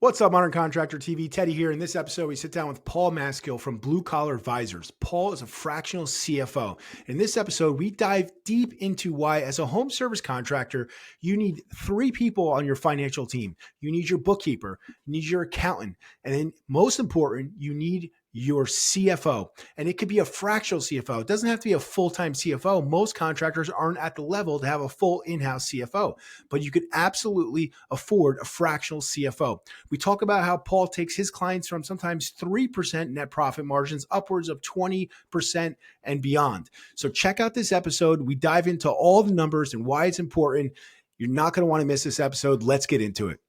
What's up, Modern Contractor TV? Teddy here. In this episode, we sit down with Paul Maskell from Blue Collar Advisors. Paul is a fractional CFO. In this episode, we dive deep into why, as a home service contractor, you need 3 people on your financial team. You need your bookkeeper, you need your accountant, and then most important, you need your CFO. And it could be a fractional CFO. It doesn't have to be a full-time CFO. Most contractors aren't at the level to have a full in-house CFO, but you could absolutely afford a fractional CFO. We talk about how Paul takes his clients from sometimes 3% net profit margins upwards of 20% and beyond. So check out this episode. We dive into all the numbers and why it's important. You're not going to want to miss this episode. Let's get into it.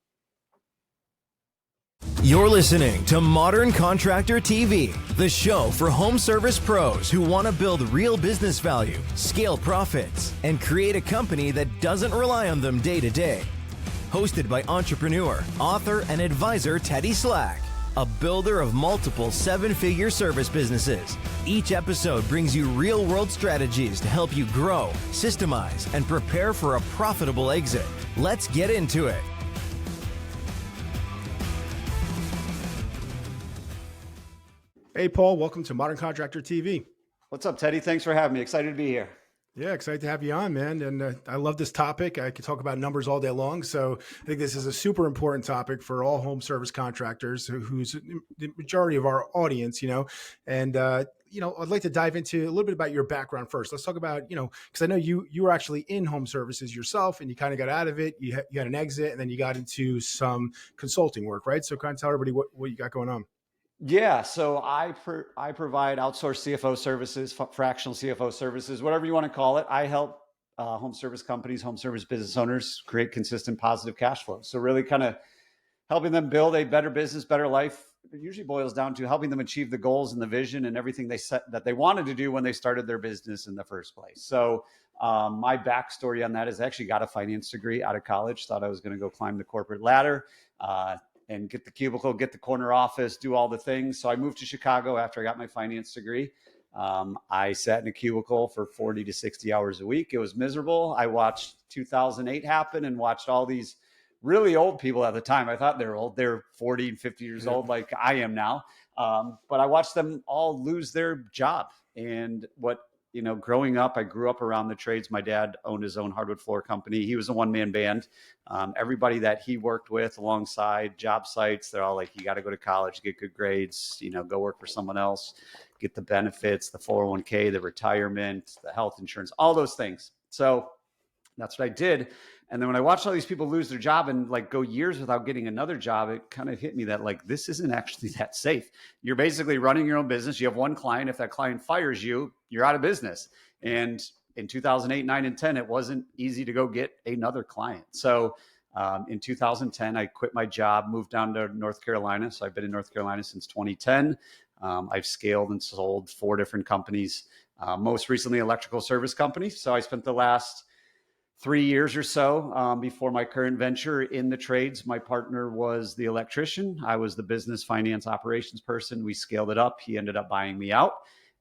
You're listening to Modern Contractor TV, the show for home service pros who want to build real business value, scale profits, and create a company that doesn't rely on them day to day. Hosted by entrepreneur, author, and advisor Teddy Slack, a builder of multiple 7-figure service businesses. Each episode brings you real-world strategies to help you grow, systemize, and prepare for a profitable exit. Let's get into it. Hey, Paul, welcome to Modern Contractor TV. What's up, Teddy? Thanks for having me. Excited to be here. Yeah, excited to have you on, man. And I love this topic. I could talk about numbers all day long. So I think this is a super important topic for all home service contractors who's the majority of our audience, and, I'd like to dive into a little bit about your background first. Let's talk about, because I know you were actually in home services yourself and you kind of got out of it. You had an exit and then you got into some consulting work, right? So kind of tell everybody what you got going on. Yeah, so I provide outsourced CFO services, fractional CFO services, whatever you want to call it. I help home service companies, home service business owners create consistent positive cash flow. So really kind of helping them build a better business, better life. It usually boils down to helping them achieve the goals and the vision and everything they set that they wanted to do when they started their business in the first place. So my backstory on that is I actually got a finance degree out of college, thought I was going to go climb the corporate ladder. And get the cubicle, get the corner office, do all the things. So I moved to Chicago after I got my finance degree. I sat in a cubicle for 40 to 60 hours a week. It was miserable. I watched 2008 happen and watched all these really old people at the time. I thought they were old. They're 40 and 50 years old like I am now. But I watched them all lose their job. And growing up, I grew up around the trades. My dad owned his own hardwood floor company. He was a one-man band. Everybody that he worked with alongside job sites, they're all like, you got to go to college, get good grades, go work for someone else, get the benefits, the 401k, the retirement, the health insurance, all those things. So that's what I did. And then when I watched all these people lose their job and go years without getting another job, it kind of hit me that this isn't actually that safe. You're basically running your own business. You have one client. If that client fires you, you're out of business. And in 2008, 9, and 10, it wasn't easy to go get another client. So in 2010, I quit my job, moved down to North Carolina. So I've been in North Carolina since 2010. I've scaled and sold 4 different companies, most recently electrical service companies. So I spent the last 3 years or so before my current venture in the trades. My partner was the electrician. I was the business finance operations person. We scaled it up. He ended up buying me out.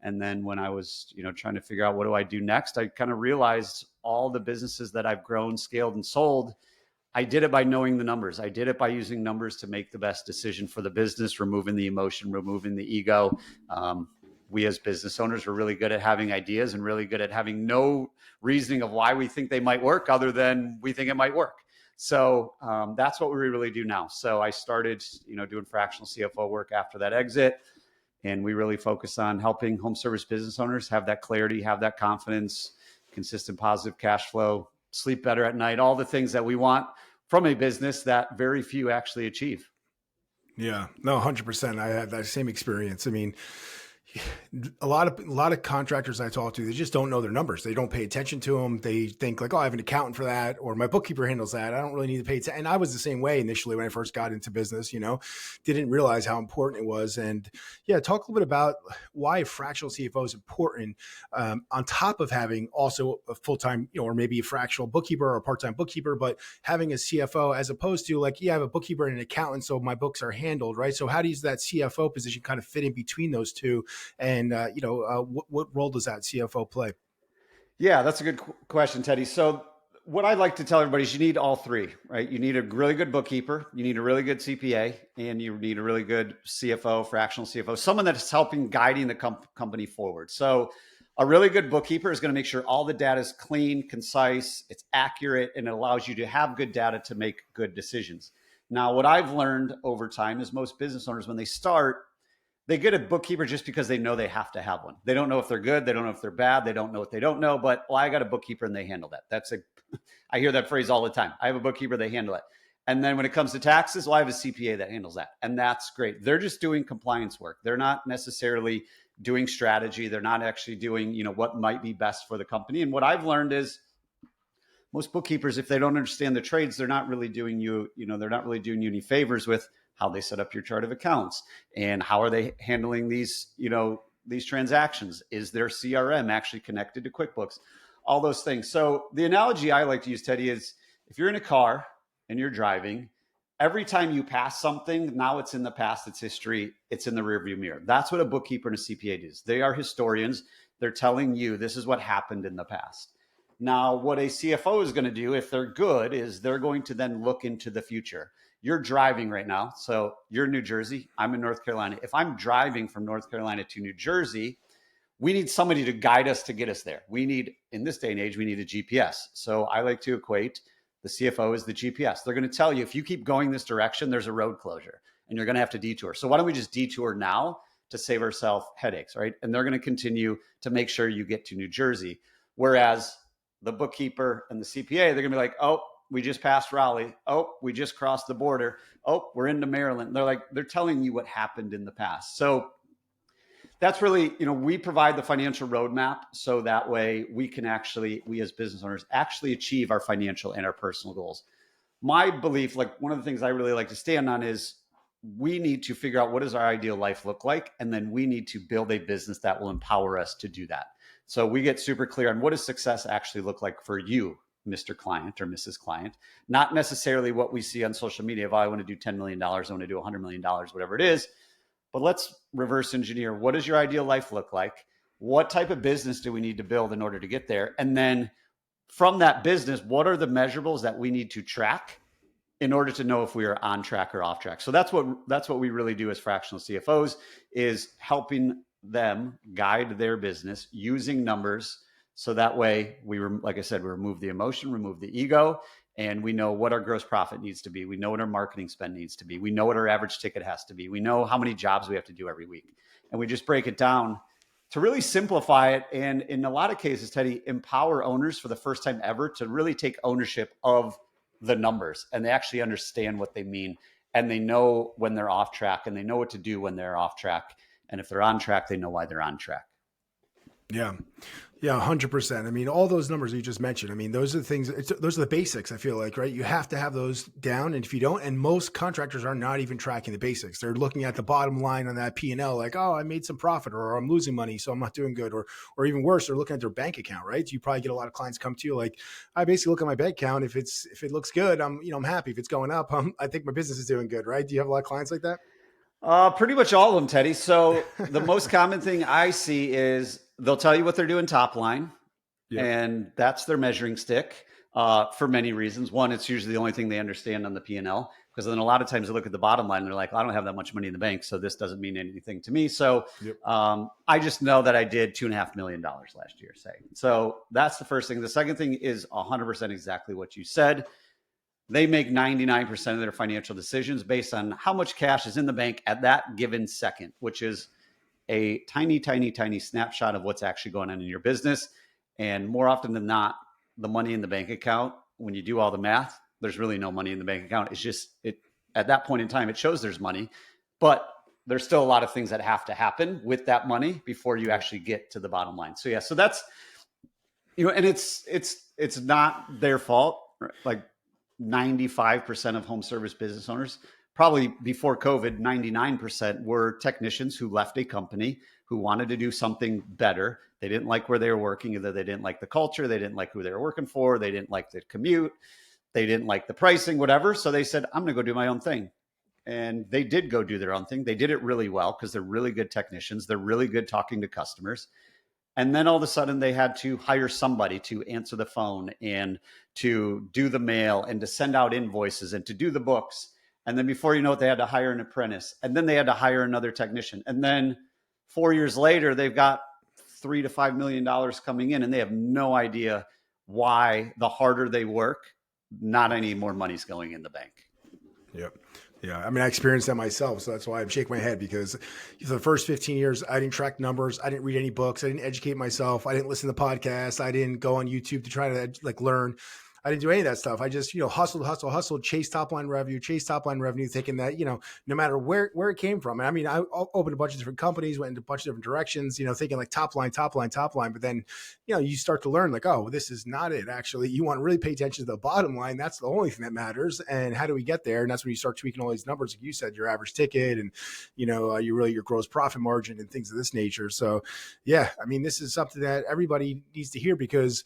And then when I was, trying to figure out what do I do next, I kind of realized all the businesses that I've grown, scaled, and sold, I did it by knowing the numbers. I did it by using numbers to make the best decision for the business, removing the emotion, removing the ego. We as business owners are really good at having ideas and really good at having no reasoning of why we think they might work other than we think it might work. So that's what we really do now. So I started, doing fractional CFO work after that exit. And we really focus on helping home service business owners have that clarity, have that confidence, consistent positive cash flow, sleep better at night, all the things that we want from a business that very few actually achieve. Yeah, no, 100%. I had that same experience. I mean, a lot of contractors I talk to, they just don't know their numbers. They don't pay attention to them. They think I have an accountant for that, or my bookkeeper handles that. I don't really need to pay attention. And I was the same way initially when I first got into business, didn't realize how important it was. And yeah, talk a little bit about why fractional CFO is important on top of having also a full-time, or maybe a fractional bookkeeper or a part-time bookkeeper, but having a CFO as opposed to I have a bookkeeper and an accountant, so my books are handled, right? So how does that CFO position kind of fit in between those two? And, what role does that CFO play? Yeah, that's a good question, Teddy. So What I'd like to tell everybody is you need all three, right? You need a really good bookkeeper, you need a really good CPA, and you need a really good CFO, fractional CFO, someone that's helping guiding the company forward. So a really good bookkeeper is going to make sure all the data is clean, concise, it's accurate, and it allows you to have good data to make good decisions. Now, what I've learned over time is most business owners, when they start, they get a bookkeeper just because they know they have to have one. They don't know if they're good. They don't know if they're bad. They don't know what they don't know, but well, I got a bookkeeper and they handle that. I hear that phrase all the time. I have a bookkeeper, they handle it. And then when it comes to taxes, well, I have a CPA that handles that. And that's great. They're just doing compliance work. They're not necessarily doing strategy. They're not actually doing, what might be best for the company. And what I've learned is most bookkeepers, if they don't understand the trades, they're not really doing you any favors with how they set up your chart of accounts and how are they handling these transactions. Is their CRM actually connected to QuickBooks? All those things. So the analogy I like to use, Teddy, is if you're in a car and you're driving, every time you pass something, now it's in the past, it's history, it's in the rearview mirror. That's what a bookkeeper and a CPA does. They are historians. They're telling you this is what happened in the past. Now, what a CFO is going to do, if they're good, is they're going to then look into the future. You're driving right now. So you're in New Jersey. I'm in North Carolina. If I'm driving from North Carolina to New Jersey, we need somebody to guide us to get us there. In this day and age, we need a GPS. So I like to equate the CFO as the GPS. They're going to tell you, if you keep going this direction, there's a road closure and you're going to have to detour. So why don't we just detour now to save ourselves headaches, right? And they're going to continue to make sure you get to New Jersey. Whereas the bookkeeper and the CPA, they're going to be like, oh, we just passed Raleigh. Oh, we just crossed the border. Oh, we're into Maryland. They're telling you what happened in the past. So that's really, we provide the financial roadmap so that way we as business owners actually achieve our financial and our personal goals. My belief, one of the things I really like to stand on is we need to figure out what does our ideal life look like? And then we need to build a business that will empower us to do that. So we get super clear on what does success actually look like for you, Mr. Client or Mrs. Client, not necessarily what we see on social media. If I want to do $10 million, I want to do $100 million, whatever it is. But let's reverse engineer. What does your ideal life look like? What type of business do we need to build in order to get there? And then from that business, what are the measurables that we need to track in order to know if we are on track or off track? So that's what we really do as fractional CFOs, is helping them guide their business using numbers. So that way like I said, we remove the emotion, remove the ego, and we know what our gross profit needs to be. We know what our marketing spend needs to be. We know what our average ticket has to be. We know how many jobs we have to do every week. And we just break it down to really simplify it. And in a lot of cases, Teddy, empower owners for the first time ever to really take ownership of the numbers. And they actually understand what they mean. And they know when they're off track, and they know what to do when they're off track. And if they're on track, they know why they're on track. Yeah. Yeah, 100%. I mean, all those numbers you just mentioned, I mean, those are the things, those are the basics, I feel like, right? You have to have those down. And if you don't, and most contractors are not even tracking the basics. They're looking at the bottom line on that P&L, like, oh, I made some profit, or I'm losing money, so I'm not doing good. Or even worse, they're looking at their bank account, right? You probably get a lot of clients come to you like, I basically look at my bank account. If it looks good, I'm happy. If it's going up, I think my business is doing good, right? Do you have a lot of clients like that? Pretty much all of them, Teddy. So the most common thing I see is they'll tell you what they're doing top line. Yep. And that's their measuring stick for many reasons. One, it's usually the only thing they understand on the P&L, because then a lot of times they look at the bottom line and they're like, I don't have that much money in the bank, so this doesn't mean anything to me. So yep. I just know that I did $2.5 million last year, say. So that's the first thing. The second thing is 100% exactly what you said. They make 99% of their financial decisions based on how much cash is in the bank at that given second, which is a tiny, tiny, tiny snapshot of what's actually going on in your business. And more often than not, the money in the bank account, when you do all the math, there's really no money in the bank account. It's just, at that point in time, it shows there's money, but there's still a lot of things that have to happen with that money before you actually get to the bottom line. So yeah, so that's, and it's not their fault. Like 95% of home service business owners, probably before COVID, 99% were technicians who left a company who wanted to do something better. They didn't like where they were working. Either they didn't like the culture, they didn't like who they were working for, they didn't like the commute, they didn't like the pricing, whatever. So they said, I'm going to go do my own thing. And they did go do their own thing. They did it really well because they're really good technicians. They're really good talking to customers. And then all of a sudden they had to hire somebody to answer the phone and to do the mail and to send out invoices and to do the books. And then before you know it, they had to hire an apprentice, and then they had to hire another technician. And then 4 years later, they've got $3 to $5 million coming in, and they have no idea why the harder they work, not any more money's going in the bank. Yep. Yeah. I mean, I experienced that myself. So that's why I'm shaking my head, because for the first 15 years, I didn't track numbers. I didn't read any books. I didn't educate myself. I didn't listen to podcasts. I didn't go on YouTube to try to learn. I didn't do any of that stuff. I just, hustled, chase top line revenue, thinking that, no matter where it came from. And I mean, I opened a bunch of different companies, went into a bunch of different directions, thinking like top line. But then, you start to learn like, oh, this is not it. Actually, you want to really pay attention to the bottom line. That's the only thing that matters. And how do we get there? And that's when you start tweaking all these numbers. Like you said, your average ticket and, your gross profit margin and things of this nature. So yeah, I mean, this is something that everybody needs to hear, because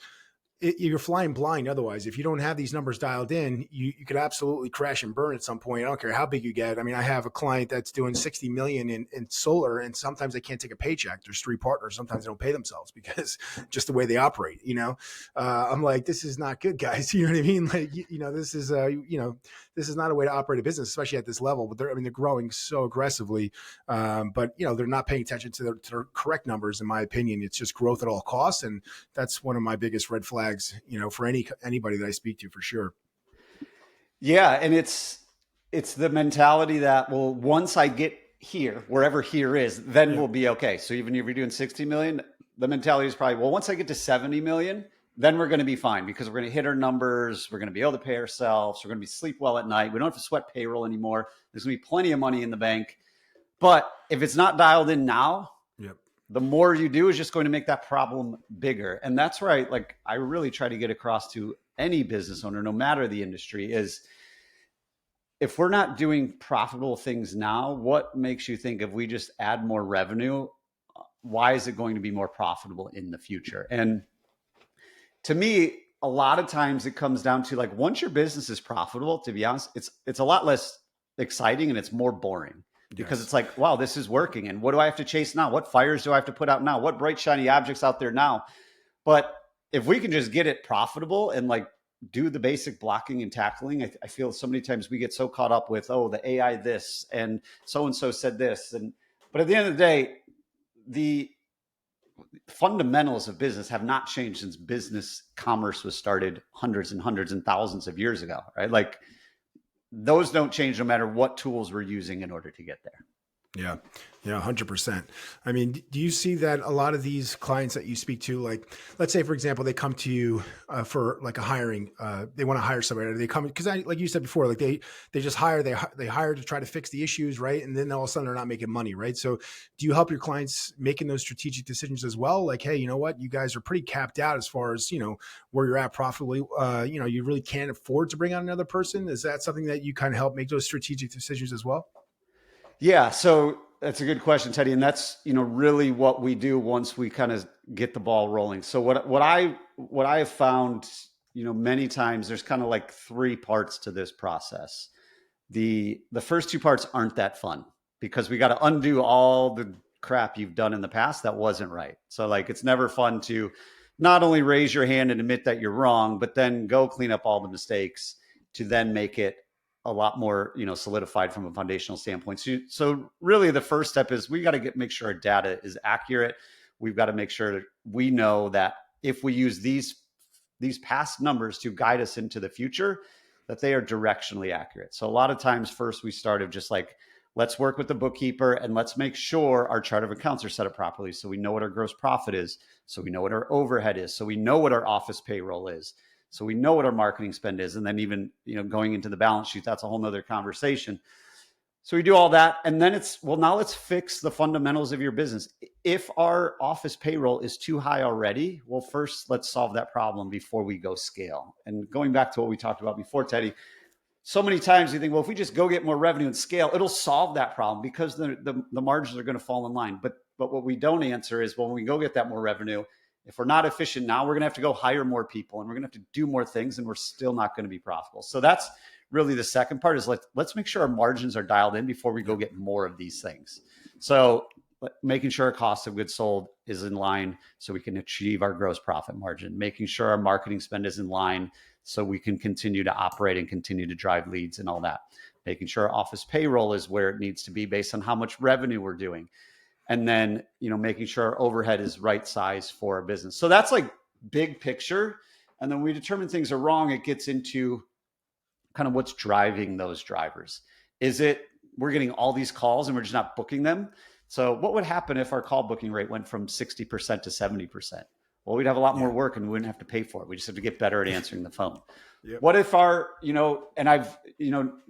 you're flying blind. Otherwise, if you don't have these numbers dialed in, you could absolutely crash and burn at some point. I don't care how big you get. I mean, I have a client that's doing 60 million in solar, and sometimes they can't take a paycheck. There's 3 partners. Sometimes they don't pay themselves because just the way they operate, I'm like, this is not good, guys. You know what I mean? Like, this is, this is not a way to operate a business, especially at this level. But they're growing so aggressively. But they're not paying attention to their correct numbers. In my opinion, it's just growth at all costs. And that's one of my biggest red flags, for anybody that I speak to, for sure. Yeah. And it's the mentality that, well, once I get here, wherever here is, then we'll be okay. So even if you're doing 60 million, the mentality is probably, well, once I get to 70 million, then we're going to be fine, because we're going to hit our numbers. We're going to be able to pay ourselves. We're going to be sleep well at night. We don't have to sweat payroll anymore. There's going to be plenty of money in the bank. But if it's not dialed in now, the more you do is just going to make that problem bigger. And that's right. Like, I really try to get across to any business owner, no matter the industry, is if we're not doing profitable things now, what makes you think if we just add more revenue, why is it going to be more profitable in the future? And to me, a lot of times it comes down to, like, once your business is profitable, to be honest, it's a lot less exciting and it's more boring. Because it's like, wow, this is working. And what do I have to chase now? What fires do I have to put out now? What bright, shiny objects out there now? But if we can just get it profitable and like do the basic blocking and tackling, I feel so many times we get so caught up with, oh, the AI this and so said this. But at the end of the day, the fundamentals of business have not changed since business commerce was started hundreds and hundreds and thousands of years ago, right? Like, those don't change no matter what tools we're using in order to get there. Yeah. Yeah. 100%. I mean, do you see that a lot of these clients that you speak to, like, let's say, for example, they come to you for like a hiring, they want to hire somebody. They come because, like you said before, like they just hire, they hire to try to fix the issues. Right. And then all of a sudden they're not making money. Right. So do you help your clients making those strategic decisions as well? Like, hey, you know what, you guys are pretty capped out as far as, where you're at profitably, you really can't afford to bring on another person. Is that something that you kind of help make those strategic decisions as well? Yeah. So that's a good question, Teddy. And that's, really what we do once we kind of get the ball rolling. So what I have found, many times, there's kind of like 3 parts to this process. The first 2 parts aren't that fun, because we got to undo all the crap you've done in the past that wasn't right. So like, it's never fun to not only raise your hand and admit that you're wrong, but then go clean up all the mistakes to then make it a lot more, solidified from a foundational standpoint. So really the first step is we got to make sure our data is accurate. We've got to make sure that we know that if we use these past numbers to guide us into the future, that they are directionally accurate. So a lot of times first we started just like, let's work with the bookkeeper and let's make sure our chart of accounts are set up properly. So we know what our gross profit is. So we know what our overhead is. So we know what our office payroll is. So we know what our marketing spend is. And then even, going into the balance sheet, that's a whole nother conversation. So we do all that. And then now let's fix the fundamentals of your business. If our office payroll is too high already, well, first let's solve that problem before we go scale. And going back to what we talked about before, Teddy, so many times you think, well, if we just go get more revenue and scale, it'll solve that problem because the margins are going to fall in line. But what we don't answer is, well, when we go get that more revenue, if we're not efficient now, we're going to have to go hire more people and we're going to have to do more things, and we're still not going to be profitable. So that's really the second part, is let's make sure our margins are dialed in before we go get more of these things. So making sure our cost of goods sold is in line so we can achieve our gross profit margin, making sure our marketing spend is in line so we can continue to operate and continue to drive leads and all that, making sure our office payroll is where it needs to be based on how much revenue we're doing. And then, making sure our overhead is right size for our business. So that's like big picture. And then we determine things are wrong. It gets into kind of what's driving those drivers. Is it we're getting all these calls and we're just not booking them? So what would happen if our call booking rate went from 60% to 70%? Well, we'd have a lot more work and we wouldn't have to pay for it. We just have to get better at answering the phone. Yep. What if our, and I've,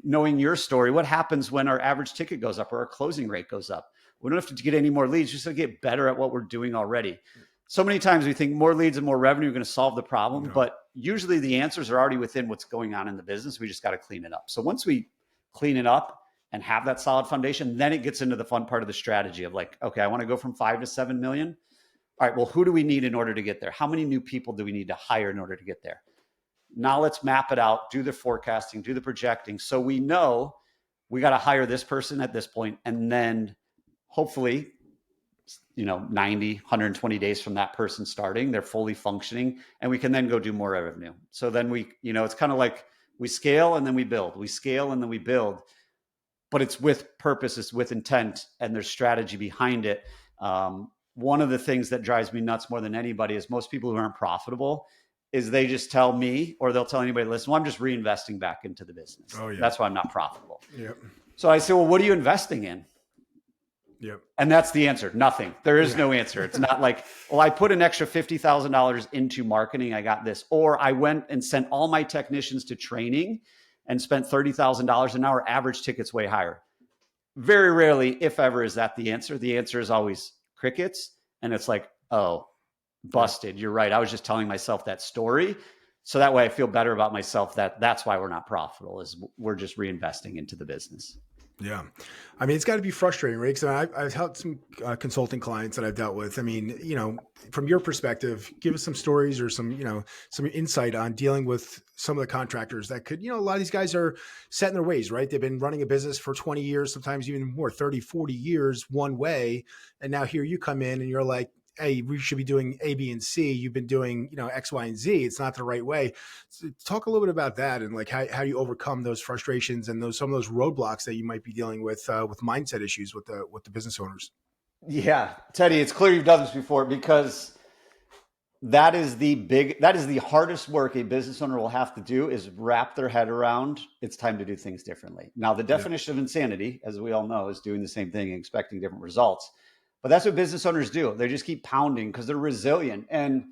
knowing your story, what happens when our average ticket goes up or our closing rate goes up? We don't have to get any more leads, just to get better at what we're doing already. So many times we think more leads and more revenue are going to solve the problem, but usually the answers are already within what's going on in the business. We just got to clean it up. So once we clean it up and have that solid foundation, then it gets into the fun part of the strategy of like, okay, I want to go from 5 to 7 million. All right, well, who do we need in order to get there? How many new people do we need to hire in order to get there? Now let's map it out, do the forecasting, do the projecting. So we know we got to hire this person at this point, and then hopefully, 90, 120 days from that person starting, they're fully functioning, and we can then go do more revenue. So then we, it's kind of like we scale and then we build, we scale and then we build, but it's with purpose, it's with intent, and there's strategy behind it. One of the things that drives me nuts more than anybody is most people who aren't profitable is they just tell me, or they'll tell anybody, listen, well, I'm just reinvesting back into the business. Oh, yeah. That's why I'm not profitable. Yep. So I say, well, what are you investing in? Yep. And that's the answer. Nothing. There is no answer. It's not like, well, I put an extra $50,000 into marketing. I got this. Or I went and sent all my technicians to training and spent $30,000, and now our average ticket's way higher. Very rarely, if ever, is that the answer. The answer is always crickets. And it's like, oh, busted. You're right. I was just telling myself that story. So that way I feel better about myself that's why we're not profitable, is we're just reinvesting into the business. Yeah. I mean, it's got to be frustrating, right? Because I've helped some consulting clients that I've dealt with. I mean, from your perspective, give us some stories or some insight on dealing with some of the contractors that could, a lot of these guys are set in their ways, right? They've been running a business for 20 years, sometimes even more, 30, 40 years one way. And now here you come in and you're like, hey, we should be doing A, B, and C. You've been doing, X, Y, and Z. It's not the right way. So talk a little bit about that and like how you overcome those frustrations and some of those roadblocks that you might be dealing with mindset issues with the business owners. Yeah, Teddy, it's clear you've done this before, because that is the hardest work a business owner will have to do, is wrap their head around it's time to do things differently. Now, the definition of insanity, as we all know, is doing the same thing and expecting different results. But that's what business owners do. They just keep pounding because they're resilient. And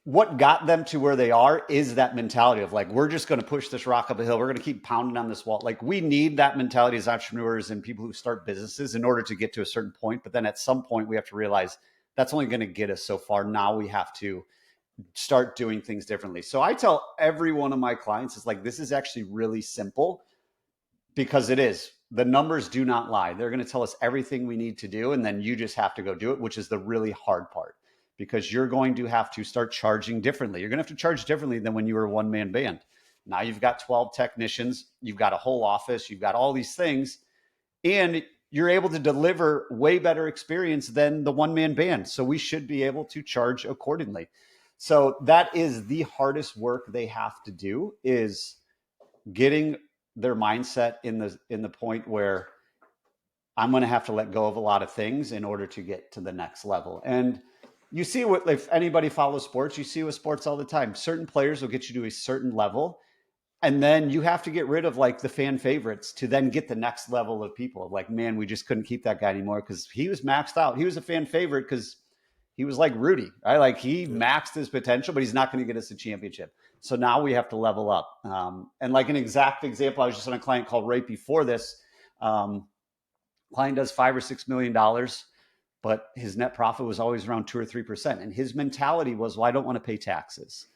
what got them to where they are is that mentality of like, we're just going to push this rock up a hill. We're going to keep pounding on this wall. Like, we need that mentality as entrepreneurs and people who start businesses in order to get to a certain point. But then at some point we have to realize that's only going to get us so far. Now we have to start doing things differently. So I tell every one of my clients, it's like, this is actually really simple, because it is. The numbers do not lie. They're going to tell us everything we need to do, and then you just have to go do it, which is the really hard part, because you're going to have to start charging differently. You're going to have to charge differently than when you were a one-man band. Now you've got 12 technicians, you've got a whole office, you've got all these things, and you're able to deliver way better experience than the one-man band. So we should be able to charge accordingly. So that is the hardest work they have to do, is getting their mindset in the point where I'm going to have to let go of a lot of things in order to get to the next level. And you see what, if anybody follows sports, you see with sports all the time, certain players will get you to a certain level. And then you have to get rid of like the fan favorites to then get the next level of people. Like, man, we just couldn't keep that guy anymore because he was maxed out. He was a fan favorite because he was like Rudy, right? Like, he maxed his potential, but he's not going to get us a championship. So now we have to level up. And like an exact example, I was just on a client call right before this. Client does $5 or $6 million, but his net profit was always around 2 or 3%. And his mentality was, well, I don't want to pay taxes.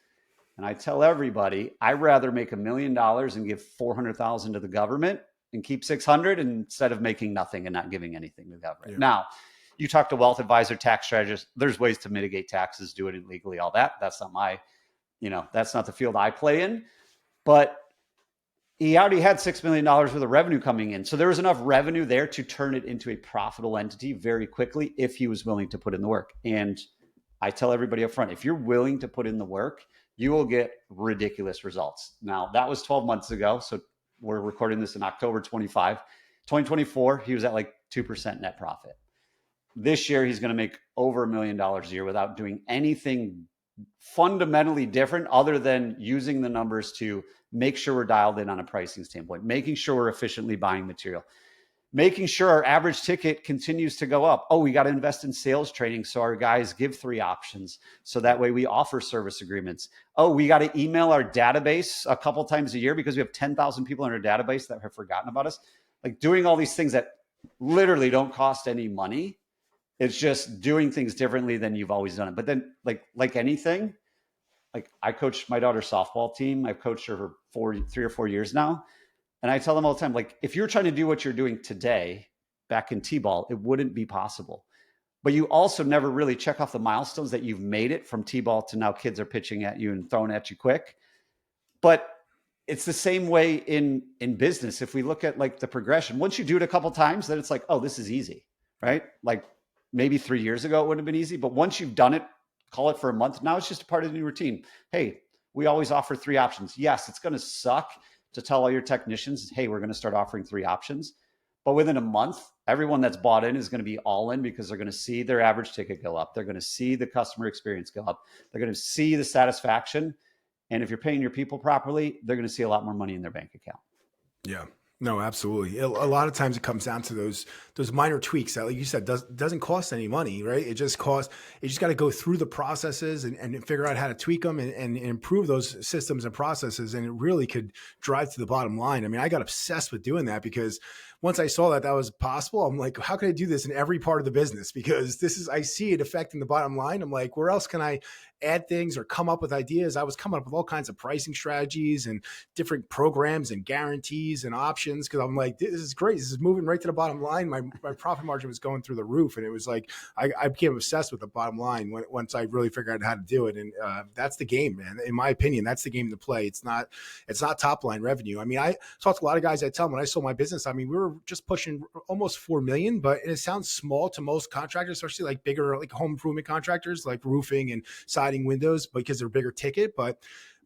And I tell everybody, I'd rather make $1 million and give 400,000 to the government and keep 600 instead of making nothing and not giving anything to the government. Yeah. Now, you talk to wealth advisor, tax strategists, there's ways to mitigate taxes, do it illegally, all that. That's not my, that's not the field I play in. But he already had $6 million worth of revenue coming in. So there was enough revenue there to turn it into a profitable entity very quickly if he was willing to put in the work. And I tell everybody up front, if you're willing to put in the work, you will get ridiculous results. Now, that was 12 months ago. So we're recording this in October 25. 2024, he was at like 2% net profit. This year, he's going to make over $1 million a year without doing anything fundamentally different other than using the numbers to make sure we're dialed in on a pricing standpoint, making sure we're efficiently buying material, making sure our average ticket continues to go up. Oh, we got to invest in sales training so our guys give 3 options. So that way we offer service agreements. Oh, we got to email our database a couple times a year because we have 10,000 people in our database that have forgotten about us. Like doing all these things that literally don't cost any money. It's just doing things differently than you've always done it. But then like anything, like I coach my daughter's softball team. I've coached her for 3 or 4 years now. And I tell them all the time, like, if you're trying to do what you're doing today back in T-ball, it wouldn't be possible. But you also never really check off the milestones that you've made it from T-ball to now kids are pitching at you and throwing at you quick. But it's the same way in business. If we look at like the progression, once you do it a couple of times, then it's like, oh, this is easy, right? Like maybe 3 years ago, it wouldn't have been easy. But once you've done it, call it for a month, now it's just a part of the new routine. Hey, we always offer 3 options. Yes, it's going to suck to tell all your technicians, hey, we're going to start offering 3 options. But within a month, everyone that's bought in is going to be all in because they're going to see their average ticket go up. They're going to see the customer experience go up. They're going to see the satisfaction. And if you're paying your people properly, they're going to see a lot more money in their bank account. Yeah. No, absolutely. A lot of times it comes down to those minor tweaks that, like you said, doesn't cost any money, right? You just got to go through the processes and figure out how to tweak them and improve those systems and processes. And it really could drive to the bottom line. I mean, I got obsessed with doing that because once I saw that was possible, I'm like, how can I do this in every part of the business? Because I see it affecting the bottom line. I'm like, where else can I add things or come up with ideas? I was coming up with all kinds of pricing strategies and different programs and guarantees and options. Cause I'm like, this is great. This is moving right to the bottom line. My profit margin was going through the roof. And it was like, I became obsessed with the bottom line once I really figured out how to do it. And that's the game, man. In my opinion, that's the game to play. It's not top line revenue. I mean, I talked to a lot of guys. I tell them when I sold my business, I mean, we were just pushing almost 4 million, but it sounds small to most contractors, especially like bigger, like home improvement contractors, like roofing and siding windows, because they're bigger ticket. But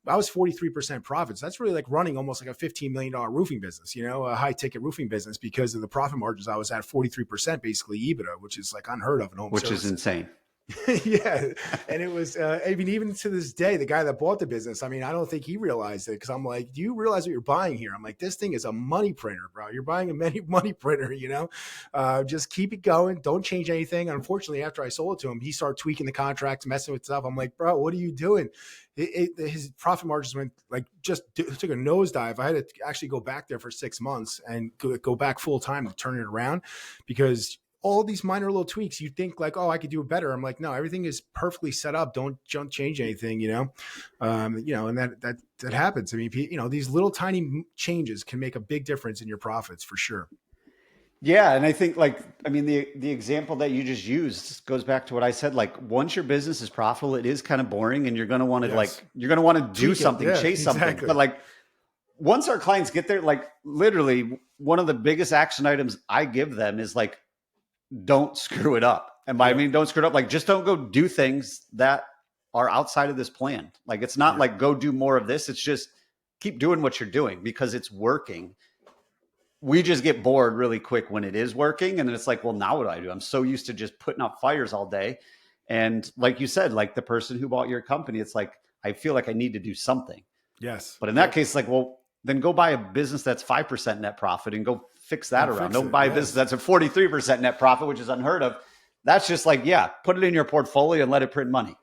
I was 43% profits. That's really like running almost like a $15 million roofing business, a high ticket roofing business, because of the profit margins. I was at 43% basically EBITDA, which is like unheard of in home service. Which is insane. Yeah. And it was, even to this day, the guy that bought the business, I mean, I don't think he realized it, because I'm like, do you realize what you're buying here? I'm like, this thing is a money printer, bro. You're buying a money printer, just keep it going. Don't change anything. Unfortunately, after I sold it to him, he started tweaking the contracts, messing with stuff. I'm like, bro, what are you doing? His profit margins went took a nosedive. I had to actually go back there for 6 months and go back full time to turn it around, because all these minor little tweaks, you think like, oh, I could do it better. I'm like, no, everything is perfectly set up. Don't change anything, and that happens. I mean, these little tiny changes can make a big difference in your profits for sure. Yeah. And I think the example that you just used goes back to what I said. Like, once your business is profitable, it is kind of boring, and you're going to want to you're going to want to do something, chase something. But like, once our clients get there, like literally one of the biggest action items I give them is like, don't screw it up. And by I mean, don't screw it up. Like, just don't go do things that are outside of this plan. Like, it's not like go do more of this. It's just keep doing what you're doing because it's working. We just get bored really quick when it is working. And then it's like, well, now what do I do? I'm so used to just putting out fires all day. And like you said, like the person who bought your company, it's like, I feel like I need to do something. Yes. But in that case, like, well, then go buy a business that's 5% net profit and go fix that around. Don't buy a business that's a 43% net profit, which is unheard of. That's just like, put it in your portfolio and let it print money.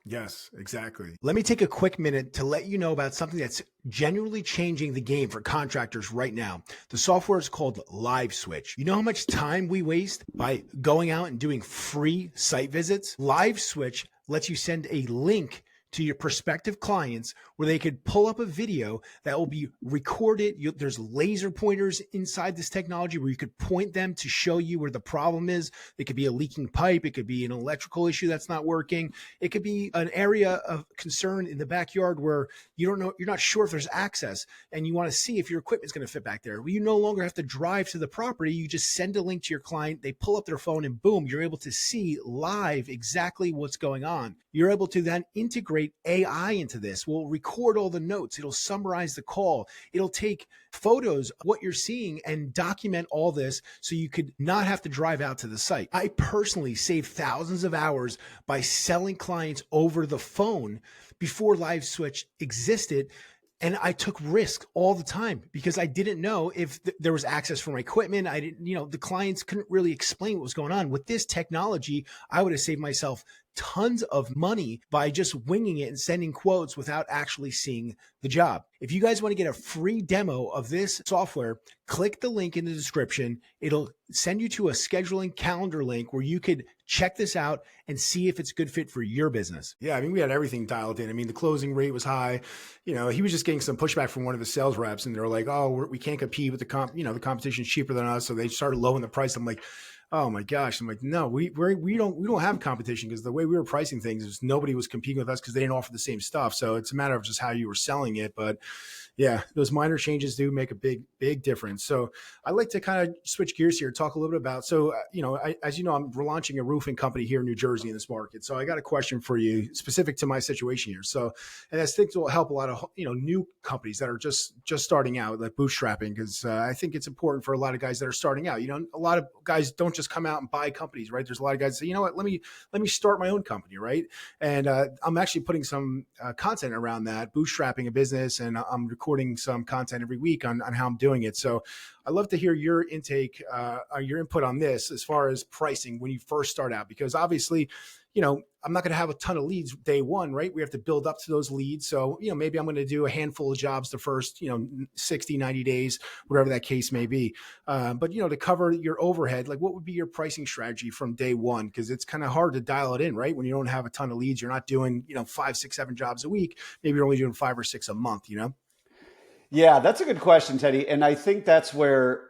Yes, exactly. Let me take a quick minute to let you know about something that's genuinely changing the game for contractors right now. The software is called LiveSwitch. You know how much time we waste by going out and doing free site visits? LiveSwitch lets you send a link to your prospective clients where they could pull up a video that will be recorded. There's laser pointers inside this technology where you could point them to show you where the problem is. It could be a leaking pipe. It could be an electrical issue that's not working. It could be an area of concern in the backyard where you don't know, you're not sure if there's access and you want to see if your equipment's going to fit back there. Well, you no longer have to drive to the property. You just send a link to your client. They pull up their phone and boom, you're able to see live exactly what's going on. You're able to then integrate AI into this. We'll record all the notes. It'll summarize the call. It'll take photos of what you're seeing and document all this so you could not have to drive out to the site. I personally saved thousands of hours by selling clients over the phone before Live Switch existed. And I took risk all the time because I didn't know if there was access for my equipment. I didn't, the clients couldn't really explain what was going on. With this technology, I would have saved myself tons of money by just winging it and sending quotes without actually seeing the job. If you guys want to get a free demo of this software, click the link in the description. It'll send you to a scheduling calendar link where you could check this out and see if it's a good fit for your business. Yeah, I mean, we had everything dialed in. I mean, the closing rate was high. He was just getting some pushback from one of the sales reps, and they're like, "Oh, we can't compete with the the competition's cheaper than us." So they started lowering the price. I'm like, oh my gosh. I'm like, no, we don't have competition because the way we were pricing things is nobody was competing with us because they didn't offer the same stuff. So it's a matter of just how you were selling it. But yeah, those minor changes do make a big difference. So I'd like to kind of switch gears here, talk a little bit about, as you know, we're launching a roofing company here in New Jersey in this market. So I got a question for you specific to my situation here. So, and I think it will help a lot of, new companies that are just starting out, like bootstrapping, because I think it's important for a lot of guys that are starting out. A lot of guys don't just come out and buy companies, right? There's a lot of guys that say, you know what, let me start my own company, right? And I'm actually putting some content around that, bootstrapping a business, and I'm recording some content every week on how I'm doing it. So I'd love to hear your intake, your input on this as far as pricing when you first start out, because obviously, I'm not going to have a ton of leads day one, right? We have to build up to those leads. So, maybe I'm going to do a handful of jobs the first, 60, 90 days, whatever that case may be. But, to cover your overhead, like what would be your pricing strategy from day one? Because it's kind of hard to dial it in, right? When you don't have a ton of leads, you're not doing, 5, 6, 7 jobs a week. Maybe you're only doing 5 or 6 a month, Yeah, that's a good question, Teddy. And I think that's where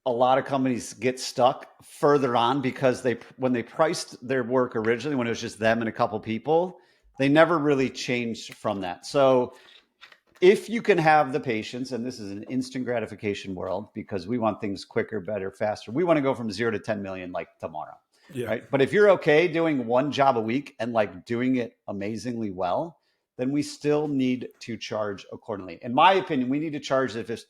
a lot of companies get stuck further on, because when they priced their work originally, when it was just them and a couple people, they never really changed from that. So if you can have the patience, and this is an instant gratification world because we want things quicker, better, faster. We want to go from 0 to 10 million like tomorrow. Yeah. Right. But if you're okay doing one job a week and like doing it amazingly well, then we still need to charge accordingly. In my opinion, we need to charge if it's,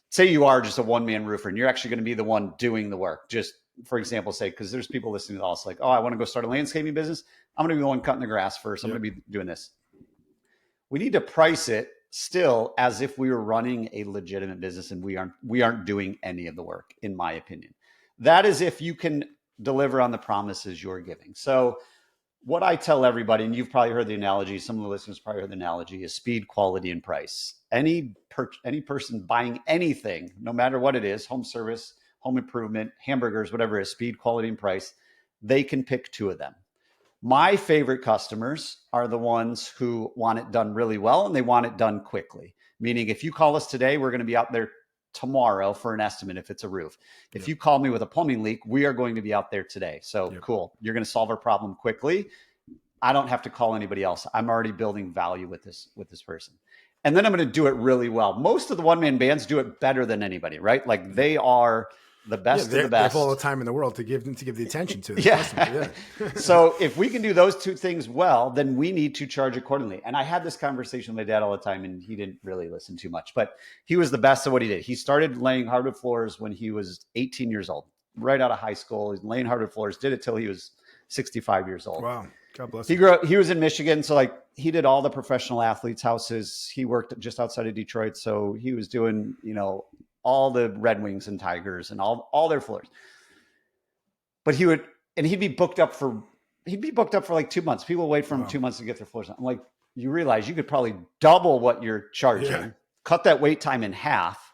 say you are just a one-man roofer and you're actually going to be the one doing the work. Just for example, say, because there's people listening to us like, oh, I want to go start a landscaping business. I'm going to be the one cutting the grass first. I'm going to be doing this. We need to price it still as if we were running a legitimate business, and we aren't doing any of the work, in my opinion. That is if you can deliver on the promises you're giving. So what I tell everybody, and you've probably heard the analogy, some of the listeners probably heard the analogy, is speed, quality, and price. Any person buying anything, no matter what it is, home service, home improvement, hamburgers, whatever it is, speed, quality, and price, they can pick 2 of them. My favorite customers are the ones who want it done really well and they want it done quickly. Meaning if you call us today, we're going to be out there tomorrow for an estimate if it's a roof. If you call me with a plumbing leak, we are going to be out there today. So cool. You're going to solve our problem quickly. I don't have to call anybody else. I'm already building value with this person. And then I'm going to do it really well. Most of the one-man bands do it better than anybody, right? Like they are the best of the best. They have all the time in the world to give the attention to the customer. Yeah. So if we can do those 2 things well, then we need to charge accordingly. And I had this conversation with my dad all the time, and he didn't really listen too much, but he was the best at what he did. He started laying hardwood floors when he was 18 years old, right out of high school. He's laying hardwood floors, did it till he was 65 years old. Wow. God bless him. He was in Michigan. So like he did all the professional athletes' houses. He worked just outside of Detroit. So he was doing, all the Red Wings and Tigers and all their floors. But he'd be booked up for like 2 months. People wait for him 2 months to get their floors. I'm like, you realize you could probably double what you're charging, cut that wait time in half,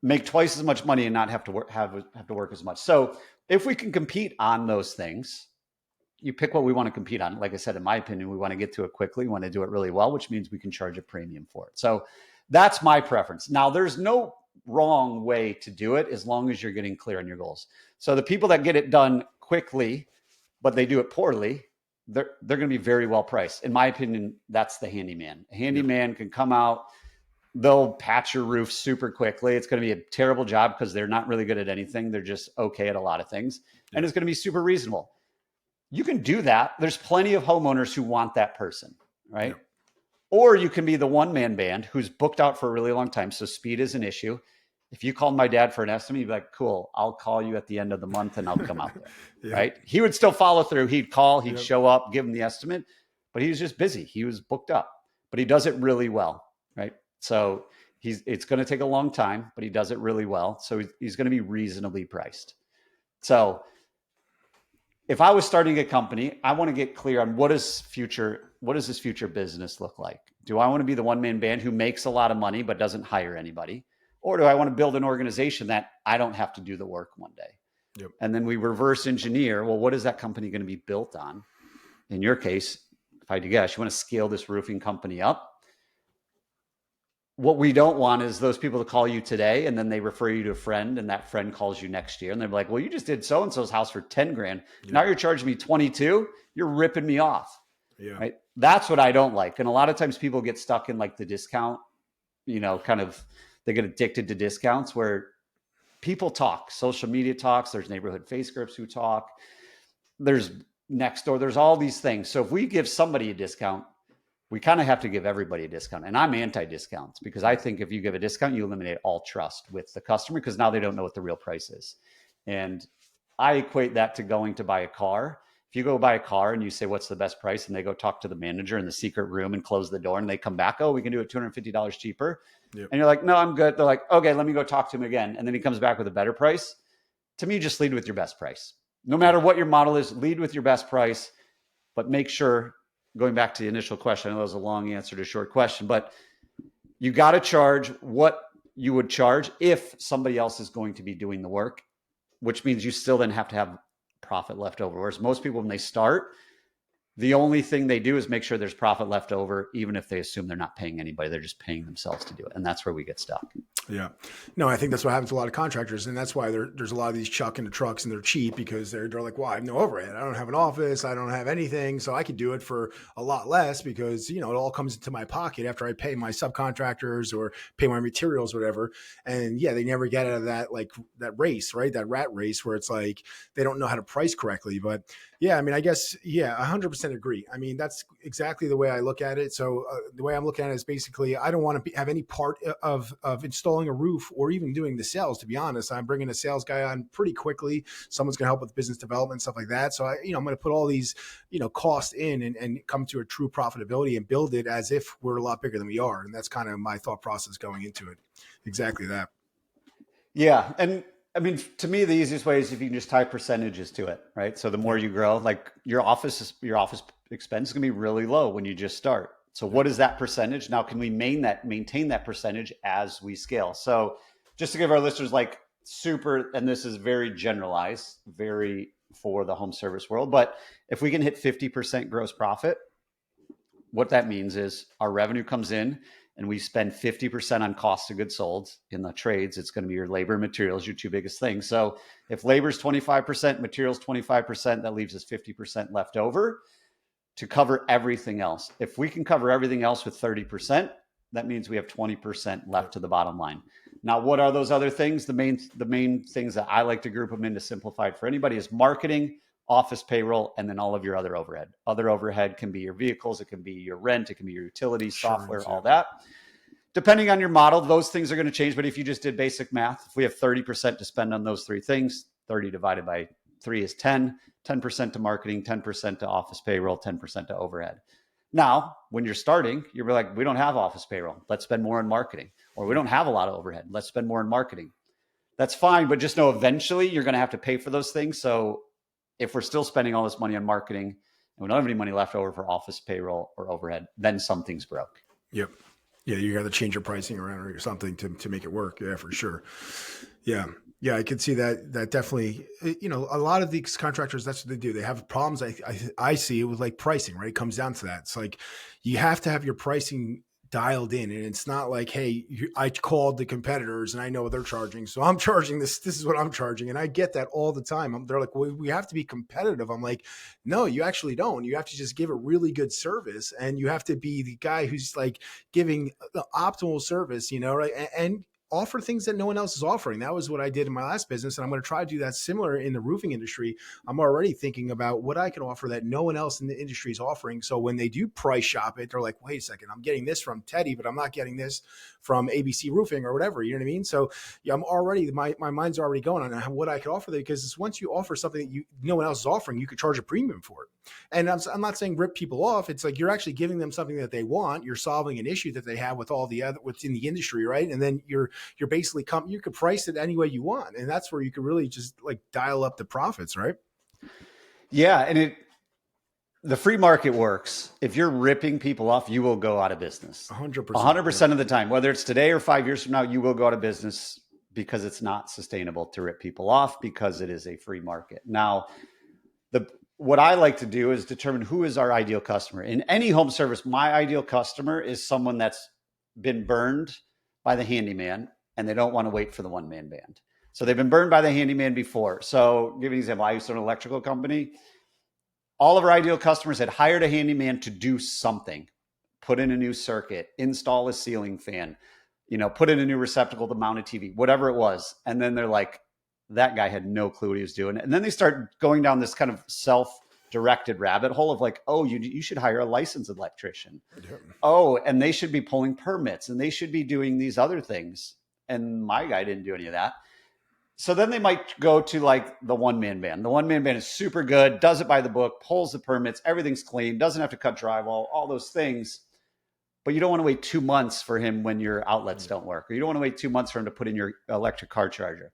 make twice as much money and not have to work as much. So if we can compete on those things, you pick what we want to compete on. Like I said, in my opinion, we want to get to it quickly. We want to do it really well, which means we can charge a premium for it. So that's my preference. Now, there's no wrong way to do it as long as you're getting clear on your goals. So the people that get it done quickly, but they do it poorly, they're going to be very well priced. In my opinion, that's the handyman. A handyman can come out, they'll patch your roof super quickly. It's going to be a terrible job because they're not really good at anything. They're just okay at a lot of things. And it's going to be super reasonable. You can do that. There's plenty of homeowners who want that person, right? Yeah. Or you can be the one-man band who's booked out for a really long time. So speed is an issue. If you called my dad for an estimate, you'd be like, cool, I'll call you at the end of the month and I'll come out there, right? He would still follow through. He'd call, he'd show up, give him the estimate, but he was just busy. He was booked up, but he does it really well, right? So it's going to take a long time, but he does it really well. So he's going to be reasonably priced. So if I was starting a company, I want to get clear on what does this future business look like? Do I want to be the one-man band who makes a lot of money but doesn't hire anybody? Or do I want to build an organization that I don't have to do the work one day? Yep. And then we reverse engineer, well, what is that company going to be built on? In your case, if I had to guess, you want to scale this roofing company up. What we don't want is those people to call you today and then they refer you to a friend and that friend calls you next year and they're like, well, you just did so-and-so's house for 10 grand. Yeah. Now you're charging me 22. You're ripping me off. Yeah. Right. That's what I don't like. And a lot of times people get stuck in like the discount, kind of, they get addicted to discounts where people talk, social media talks. There's neighborhood face groups who talk. There's Nextdoor. There's all these things. So if we give somebody a discount, we kind of have to give everybody a discount. And I'm anti-discounts because I think if you give a discount, you eliminate all trust with the customer because now they don't know what the real price is. And I equate that to going to buy a car. If you go buy a car and you say, what's the best price? And they go talk to the manager in the secret room and close the door and they come back, oh, we can do it $250 cheaper. Yep. And you're like, no, I'm good. They're like, okay, let me go talk to him again. And then he comes back with a better price. To me, just lead with your best price. No matter what your model is, lead with your best price, but make sure, going back to the initial question, I know that was a long answer to a short question, but you got to charge what you would charge if somebody else is going to be doing the work, which means you still then have to have profit left over. Whereas most people, when they start, the only thing they do is make sure there's profit left over, even if they assume they're not paying anybody, they're just paying themselves to do it. And that's where we get stuck. Yeah. No, I think that's what happens to a lot of contractors. And that's why there's a lot of these chuck into trucks and they're cheap because they're like, well, I have no overhead. I don't have an office. I don't have anything. So I could do it for a lot less because, it all comes into my pocket after I pay my subcontractors or pay my materials or whatever. And yeah, they never get out of that, like that race, right? That rat race where it's like, they don't know how to price correctly. But yeah, I mean, I guess, yeah, 100% agree. I mean, that's exactly the way I look at it. So the way I'm looking at it is basically, I don't want to have any part of installing a roof or even doing the sales. To be honest, I'm bringing a sales guy on pretty quickly. Someone's going to help with business development, stuff like that. So I'm going to put all these, costs in and come to a true profitability and build it as if we're a lot bigger than we are. And that's kind of my thought process going into it. Exactly that. Yeah. And I mean, to me, the easiest way is if you can just tie percentages to it, right? So the more you grow, like your office expense is going to be really low when you just start. So what is that percentage? Now, can we maintain that percentage as we scale? So just to give our listeners and this is very generalized, very for the home service world, but if we can hit 50% gross profit, what that means is our revenue comes in and we spend 50% on cost of goods sold. In the trades, it's going to be your labor and materials, your two biggest things. So if labor is 25%, materials 25%, that leaves us 50% left over to cover everything else. If we can cover everything else with 30%, that means we have 20% left to the bottom line. Now, what are those other things? The main things that I like to group them into simplified for anybody is marketing, office payroll, and then all of your other overhead. Other overhead can be your vehicles, it can be your rent, it can be your utilities, software, all that. Depending on your model, those things are going to change. But if you just did basic math, if we have 30% to spend on those three things, 30 divided by 3 is 10, 10% to marketing, 10% to office payroll, 10% to overhead. Now, when you're starting, you're like, we don't have office payroll. Let's spend more on marketing. Or we don't have a lot of overhead. Let's spend more on marketing. That's fine. But just know eventually you're going to have to pay for those things. So if we're still spending all this money on marketing and we don't have any money left over for office payroll or overhead, then something's broke. Yep. Yeah, you got to change your pricing around or something to make it work. Yeah, for sure. Yeah. Yeah, I can see that. That definitely, a lot of these contractors, that's what they do. They have problems. I see it with like pricing, right? It comes down to that. It's like you have to have your pricing dialed in, and it's not like, hey, I called the competitors and I know what they're charging, so I'm charging this. This is what I'm charging, and I get that all the time. They're like, well, we have to be competitive. I'm like, no, you actually don't. You have to just give a really good service, and you have to be the guy who's like giving the optimal service, right? And offer things that no one else is offering. That was what I did in my last business. And I'm going to try to do that similar in the roofing industry. I'm already thinking about what I can offer that no one else in the industry is offering. So when they do price shop it, they're like, wait a second, I'm getting this from Teddy, but I'm not getting this from ABC Roofing or whatever. You know what I mean? So yeah, I'm already, my mind's already going on what I could offer there, because once you offer something that no one else is offering, you could charge a premium for it. And I'm not saying rip people off. It's like you're actually giving them something that they want. You're solving an issue that they have with all the other what's in the industry, right? And then you're basically you could price it any way you want, and that's where you could really just like dial up the profits, right? Yeah, and the free market works. If you're ripping people off, you will go out of business. 100%. 100% of the time, whether it's today or 5 years from now, you will go out of business because it's not sustainable to rip people off because it is a free market. Now, what I like to do is determine who is our ideal customer. In any home service, my ideal customer is someone that's been burned by the handyman and they don't want to wait for the one-man band. So they've been burned by the handyman before. So give you an example. I used to own an electrical company. All of our ideal customers had hired a handyman to do something, put in a new circuit, install a ceiling fan, put in a new receptacle to mount a TV, whatever it was. And then they're like, that guy had no clue what he was doing. And then they start going down this kind of self-directed rabbit hole of like, oh, you should hire a licensed electrician. Yeah. Oh, and they should be pulling permits and they should be doing these other things. And my guy didn't do any of that. So then they might go to like the one-man band. The one-man band is super good, does it by the book, pulls the permits, everything's clean, doesn't have to cut drywall, all those things. But you don't want to wait 2 months for him when your outlets don't work, or you don't want to wait 2 months for him to put in your electric car charger.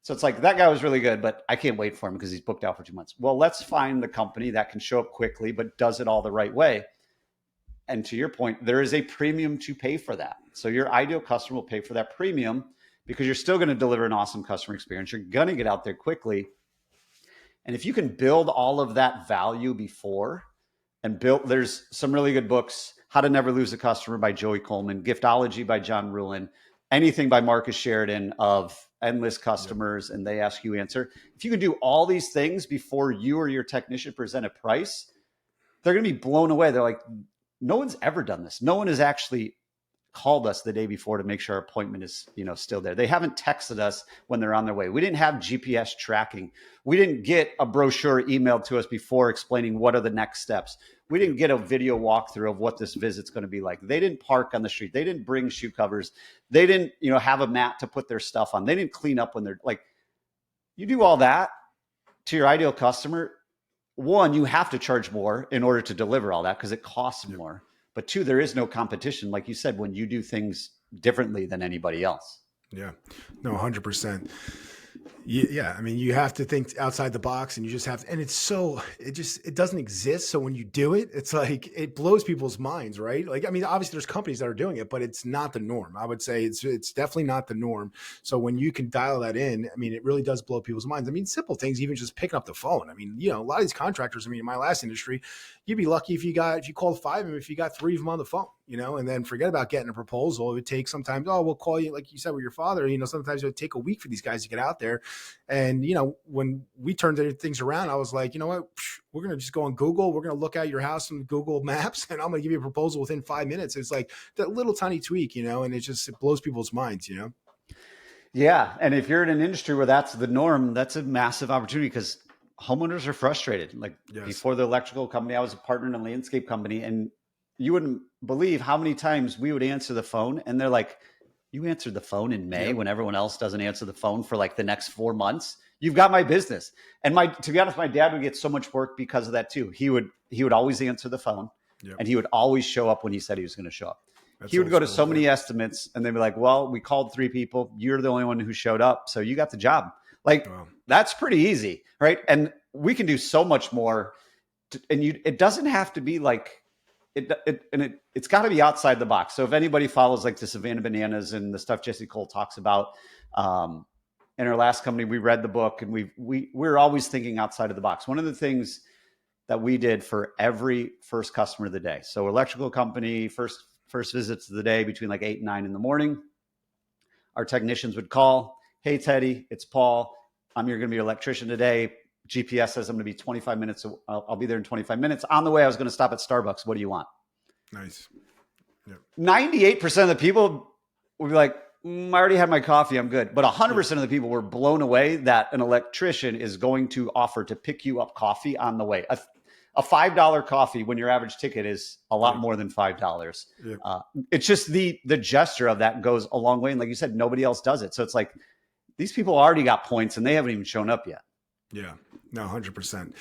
So it's like, that guy was really good, but I can't wait for him because he's booked out for 2 months. Well, let's find the company that can show up quickly, but does it all the right way. And to your point, there is a premium to pay for that. So your ideal customer will pay for that premium because you're still going to deliver an awesome customer experience. You're going to get out there quickly. And if you can build all of that value before and there's some really good books, How to Never Lose a Customer by Joey Coleman, Giftology by John Ruhlin, anything by Marcus Sheridan of endless customers, and they ask you answer. If you can do all these things before you or your technician present a price, they're going to be blown away. They're like, no one's ever done this. No one has actually called us the day before to make sure our appointment is, still there. They haven't texted us when they're on their way. We didn't have GPS tracking. We didn't get a brochure emailed to us before explaining what are the next steps. We didn't get a video walkthrough of what this visit's going to be like. They didn't park on the street. They didn't bring shoe covers. They didn't, have a mat to put their stuff on. They didn't clean up when they're like, you do all that to your ideal customer. One, you have to charge more in order to deliver all that because it costs more. But two, there is no competition, like you said, when you do things differently than anybody else. Yeah, no, 100%. Yeah. I mean, you have to think outside the box, and you just have to, and it doesn't exist. So when you do it, it's like, it blows people's minds, right? Like, I mean, obviously there's companies that are doing it, but it's not the norm. I would say it's definitely not the norm. So when you can dial that in, I mean, it really does blow people's minds. I mean, simple things, even just picking up the phone. I mean, a lot of these contractors, I mean, in my last industry, you'd be lucky if you called 5 of them, if you got 3 of them on the phone, and then forget about getting a proposal. It would take sometimes, we'll call you, like you said, with your father, sometimes it would take a week for these guys to get out there. And, when we turned things around, I was like, you know what, we're going to just go on Google. We're going to look at your house on Google Maps, and I'm going to give you a proposal within 5 minutes. It's like that little tiny tweak, and it blows people's minds, Yeah. And if you're in an industry where that's the norm, that's a massive opportunity because homeowners are frustrated. Like before the electrical company, I was a partner in a landscape company, and you wouldn't believe how many times we would answer the phone and they're like, you answered the phone in May when everyone else doesn't answer the phone for like the next 4 months. You've got my business. And to be honest, my dad would get so much work because of that too. He would always answer the phone and he would always show up when he said he was going to show up. He would go to so many estimates and they'd be like, well, we called 3 people. You're the only one who showed up. So you got the job. Like that's pretty easy. Right. And we can do so much more. It doesn't have to be like, it's got to be outside the box. So if anybody follows like the Savannah Bananas and the stuff Jesse Cole talks about, in our last company, we read the book, and we're always thinking outside of the box. One of the things that we did for every first customer of the day. So electrical company, first visits of the day between like 8 and 9 in the morning, our technicians would call, "Hey, Teddy, it's Paul. You're going to be your electrician today. GPS says I'm going to be 25 minutes. I'll be there in 25 minutes. On the way, I was going to stop at Starbucks. What do you want?" Nice. Yep. 98% of the people would be like, I already had my coffee. I'm good. But 100% of the people were blown away that an electrician is going to offer to pick you up coffee on the way. A $5 coffee when your average ticket is a lot more than $5. Yep. It's just the gesture of that goes a long way. And like you said, nobody else does it. So it's like these people already got points and they haven't even shown up yet. Yeah, no, 100%.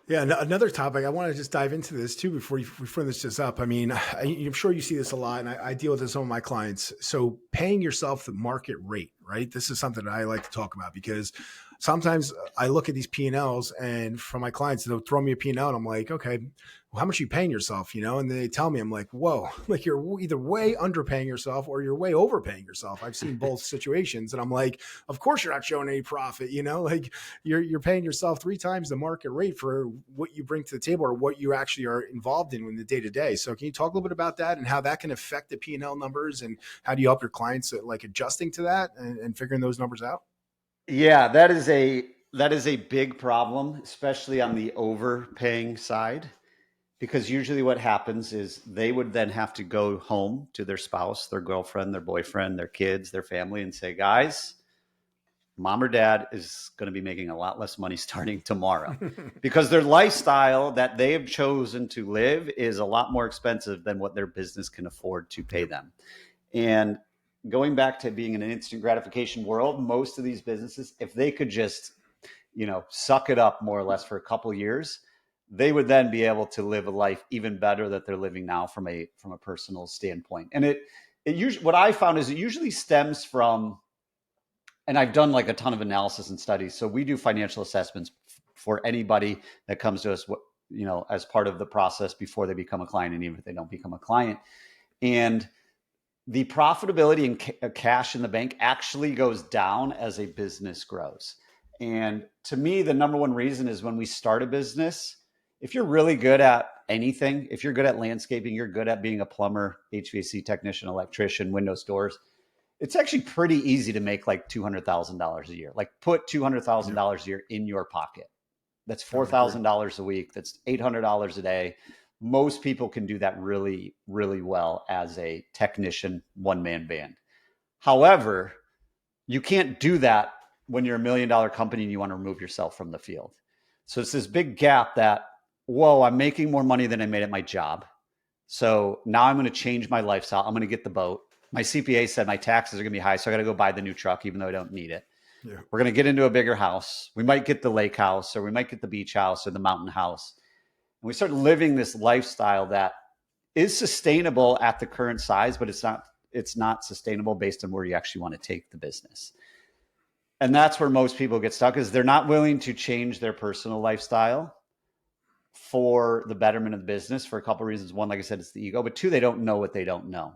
Yeah, another topic, I want to just dive into this too before we finish this up. I mean, I'm sure you see this a lot, and I deal with this with some of my clients. So paying yourself the market rate, right? This is something that I like to talk about because sometimes I look at these P&Ls, and from my clients, they'll throw me a P&L, and I'm like, okay, well, how much are you paying yourself? And then they tell me, I'm like, whoa, like you're either way underpaying yourself or you're way overpaying yourself. I've seen both situations, and I'm like, of course you're not showing any profit, like you're paying yourself 3 times the market rate for what you bring to the table or what you actually are involved in the day to day. So can you talk a little bit about that and how that can affect the P&L numbers, and how do you help your clients like adjusting to that and figuring those numbers out? Yeah, that is a big problem, especially on the overpaying side. Because usually what happens is they would then have to go home to their spouse, their girlfriend, their boyfriend, their kids, their family, and say, guys, mom or dad is going to be making a lot less money starting tomorrow because their lifestyle that they have chosen to live is a lot more expensive than what their business can afford to pay them. And going back to being in an instant gratification world, most of these businesses, if they could just, suck it up more or less for a couple of years, they would then be able to live a life even better that they're living now from a personal standpoint. And it usually, what I found is it usually stems from, and I've done like a ton of analysis and studies. So we do financial assessments for anybody that comes to us, as part of the process before they become a client, and even if they don't become a client. And the profitability and cash in the bank actually goes down as a business grows. And to me, the number one reason is when we start a business, if you're really good at anything, if you're good at landscaping, you're good at being a plumber, HVAC technician, electrician, windows, doors, it's actually pretty easy to make like $200,000 a year. Like put $200,000 a year in your pocket. That's $4,000 a week. That's $800 a day. Most people can do that really, really well as a technician, one-man band. However, you can't do that when you're $1 million company and you want to remove yourself from the field. So it's this big gap that, whoa, I'm making more money than I made at my job. So now I'm going to change my lifestyle. I'm going to get the boat. My CPA said my taxes are going to be high, so I got to go buy the new truck, even though I don't need it. Yeah. We're going to get into a bigger house. We might get the lake house, or we might get the beach house or the mountain house. And we start living this lifestyle that is sustainable at the current size, but it's not sustainable based on where you actually want to take the business. And that's where most people get stuck, is they're not willing to change their personal lifestyle for the betterment of the business for a couple of reasons. One, like I said, it's the ego, but 2, they don't know what they don't know.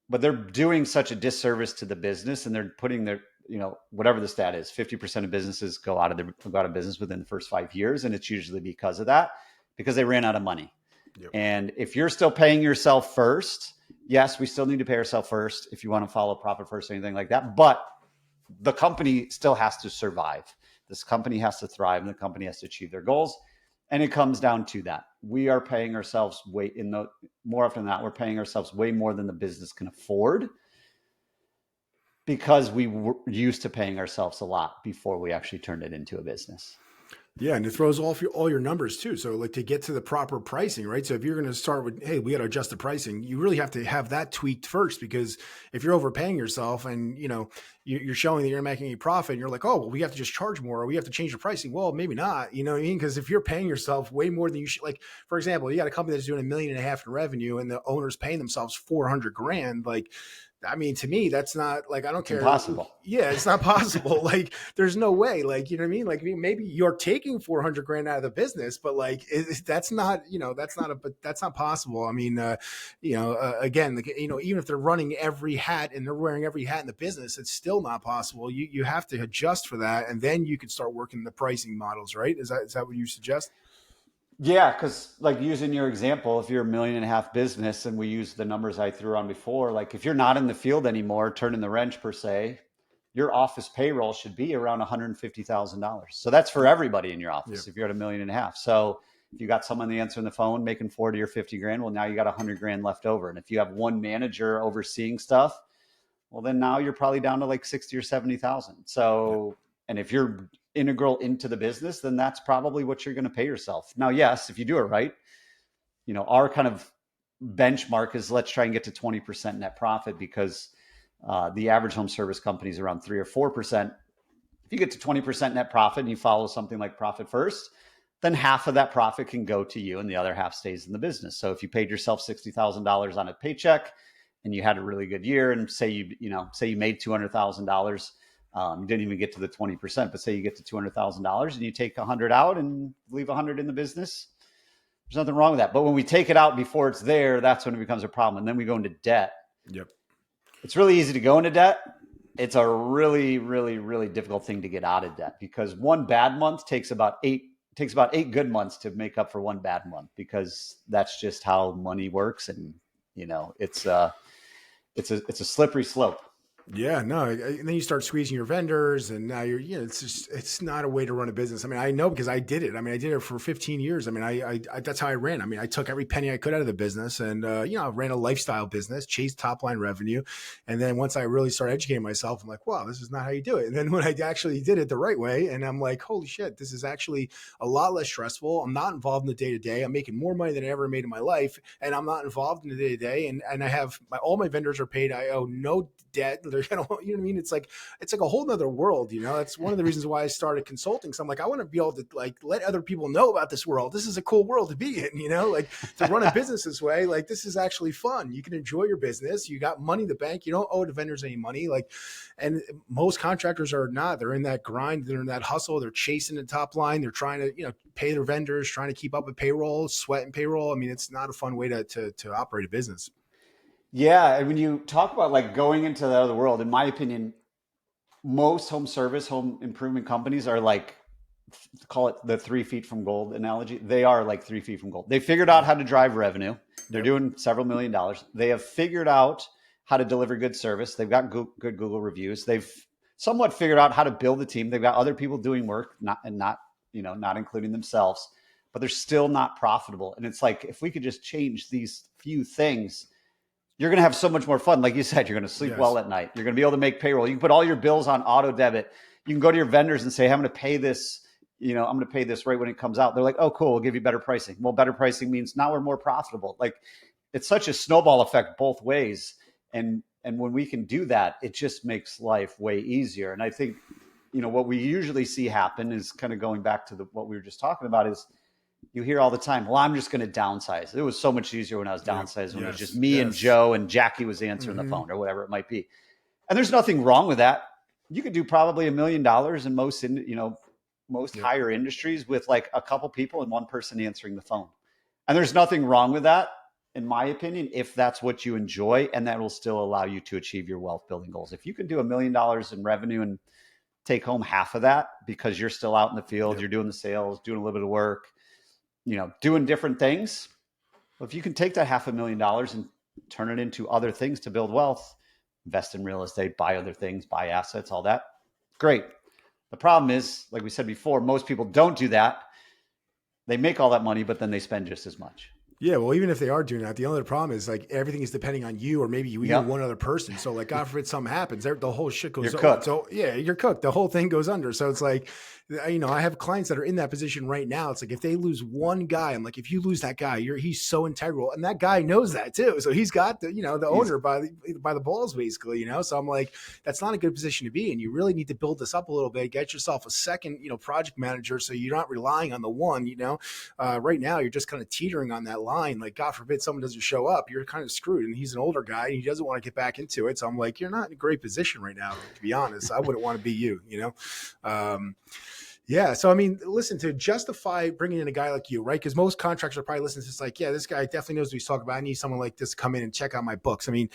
But they're doing such a disservice to the business, and they're putting their, whatever the stat is, 50% of businesses go out of business within the first 5 years. And it's usually because of that, because they ran out of money. Yep. And if you're still paying yourself first, yes, we still need to pay ourselves first if you want to follow profit first or anything like that. But the company still has to survive. This company has to thrive, and the company has to achieve their goals. And it comes down to that. We are paying ourselves more often than not, we're paying ourselves way more than the business can afford, because we were used to paying ourselves a lot before we actually turned it into a business. Yeah, and it throws off all your numbers too. So like to get to the proper pricing, right? So if you're going to start with, hey, we got to adjust the pricing, you really have to have that tweaked first, because if you're overpaying yourself and, you're showing that you're making a profit and you're like, oh, well, we have to just charge more, or we have to change the pricing. Well, maybe not, you know what I mean? Because if you're paying yourself way more than you should, like, for example, you got a company that's doing $1.5 million in revenue and the owner's paying themselves $400,000, like, I mean, to me, that's not like, I don't care. Impossible. Yeah, it's not possible. Like, there's no way. Like, you know what I mean? Like, maybe you're taking 400 grand out of the business, but like, that's not, but that's not possible. I mean, again, like, even if they're running every hat and they're wearing every hat in the business, it's still not possible. You have to adjust for that, and then you can start working the pricing models, right? Is that what you suggest? Yeah, because like using your example, if you're $1.5 million business and we use the numbers I threw on before, like if you're not in the field anymore, turning the wrench per se, your office payroll should be around $150,000. So that's for everybody in your office. Yeah. If you're at $1.5 million. So if you got someone answering the phone making 40 or 50 grand, well, now you got 100 grand left over. And if you have one manager overseeing stuff, well, then now you're probably down to like 60 or 70,000. So, and if you're integral into the business, then that's probably what you're going to pay yourself. Now, yes, if you do it right, our kind of benchmark is let's try and get to 20% net profit, because the average home service company is around 3 or 4%. If you get to 20% net profit and you follow something like profit first, then half of that profit can go to you and the other half stays in the business. So if you paid yourself $60,000 on a paycheck and you had a really good year, and say you made $200,000, you didn't even get to the 20%, but say you get to $200,000 and you take 100 out and leave 100 in the business, there's nothing wrong with that. But when we take it out before it's there, that's when it becomes a problem. And then we go into debt. Yep. It's really easy to go into debt. It's a really, really, really difficult thing to get out of debt, because one bad month takes about eight good months to make up for one bad month, because that's just how money works. And, it's a slippery slope. Yeah, no. And then you start squeezing your vendors, and now it's not a way to run a business. I mean, I know, because I did it. I mean, I did it for 15 years. I mean, I that's how I ran. I mean, I took every penny I could out of the business, and, I ran a lifestyle business, chased top line revenue. And then once I really started educating myself, I'm like, wow, this is not how you do it. And then when I actually did it the right way, and I'm like, holy shit, this is actually a lot less stressful. I'm not involved in the day to day. I'm making more money than I ever made in my life, and I'm not involved in the day to day. And I have all my vendors are paid. I owe no debt. They're you know what I mean? It's like a whole nother world, That's one of the reasons why I started consulting. So I'm like, I want to be able to like let other people know about this world. This is a cool world to be in, like to run a business this way. Like, this is actually fun. You can enjoy your business. You got money in the bank. You don't owe the vendors any money. Like, and most contractors are not. They're in that grind. They're in that hustle. They're chasing the top line. They're trying to, pay their vendors, trying to keep up with payroll, sweating payroll. I mean, it's not a fun way to operate a business. Yeah. And when you talk about like going into the other world, in my opinion, most home improvement companies are like, call it the 3 feet from gold analogy. They are like 3 feet from gold. They figured out how to drive revenue. They're doing several $1 million. They have figured out how to deliver good service. They've got good Google reviews. They've somewhat figured out how to build a team. They've got other people doing work, not including themselves, but they're still not profitable. And it's like, if we could just change these few things, you're going to have so much more fun. Like you said, you're going to sleep well at night. You're going to be able to make payroll. You can put all your bills on auto debit. You can go to your vendors and say, hey, I'm going to pay this. I'm going to pay this right when it comes out. They're like, oh, cool. We'll give you better pricing. Well, better pricing means now we're more profitable. Like, it's such a snowball effect both ways. And when we can do that, it just makes life way easier. And I think, what we usually see happen is kind of going back to what we were just talking about is, you hear all the time, well, I'm just going to downsize. It was so much easier when I was downsized, when it was just me and Joe and Jackie was answering the phone or whatever it might be. And there's nothing wrong with that. You could do probably $1 million in most higher industries with like a couple people and one person answering the phone. And there's nothing wrong with that, in my opinion, if that's what you enjoy, and that will still allow you to achieve your wealth building goals. If you can do $1 million in revenue and take home half of that because you're still out in the field, you're doing the sales, doing a little bit of work, doing different things. Well, if you can take that $500,000 and turn it into other things to build wealth, invest in real estate, buy other things, buy assets, all that, great. The problem is, like we said before, most people don't do that. They make all that money, but then they spend just as much. Yeah, well, even if they are doing that, the only problem is like everything is depending on you, or maybe you even one other person. So like, God forbid something happens, the whole shit goes under. So yeah, you're cooked. The whole thing goes under. So it's like, I have clients that are in that position right now. It's like, if they lose one guy, I'm like, if you lose that guy, he's so integral, and that guy knows that too. So he's got the owner by the balls basically. So I'm like, that's not a good position to be in. You really need to build this up a little bit. Get yourself a second project manager, so you're not relying on the one. Right now you're just kind of teetering on that line, like God forbid someone doesn't show up, you're kind of screwed. And he's an older guy and he doesn't want to get back into it. So I'm like, you're not in a great position right now, to be honest. I wouldn't want to be you, you know? Yeah. So, I mean, listen, to justify bringing in a guy like you, right? Because most contractors are probably listening to this like, yeah, this guy definitely knows what he's talking about. I need someone like this to come in and check out my books. I mean,